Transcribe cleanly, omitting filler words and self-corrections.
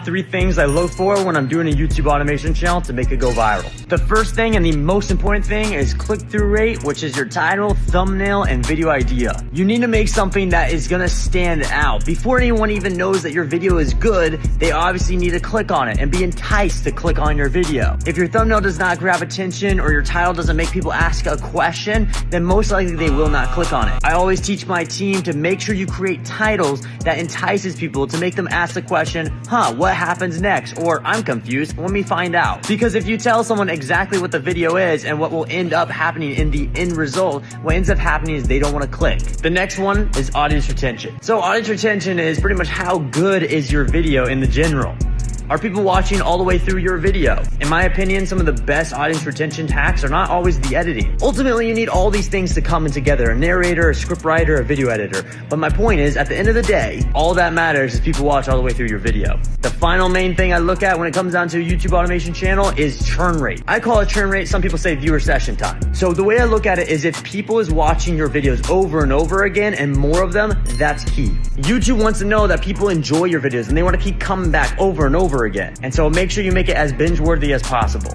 top 3 things I look for when I'm doing a YouTube automation channel to make it go viral. The first thing and the most important thing is click-through rate, which is your title, thumbnail, and video idea. You need to make something that is gonna stand out. Before anyone even knows that your video is good, they obviously need to click on it and be enticed to click on your video. If your thumbnail does not grab attention or your title doesn't make people ask a question, then most likely they will not click on it. I always teach my team to make sure you create titles that entices people to make them ask the question, what happens next? Or I'm confused, let me find out. Because if you tell someone exactly what the video is and what will end up happening in the end result, what ends up happening is they don't want to click. The next one is audience retention. So audience retention is pretty much how good is your video in the general. Are people watching all the way through your video? In my opinion, some of the best audience retention hacks are not always the editing. Ultimately, you need all these things to come in together, a narrator, a script writer, a video editor. But my point is, at the end of the day, all that matters is people watch all the way through your video. The final main thing I look at when it comes down to a YouTube automation channel is churn rate. I call it churn rate, some people say viewer session time. So the way I look at it is if people is watching your videos over and over again and more of them, that's key. YouTube wants to know that people enjoy your videos and they want to keep coming back over and over again. And so make sure you make it as binge worthy as possible.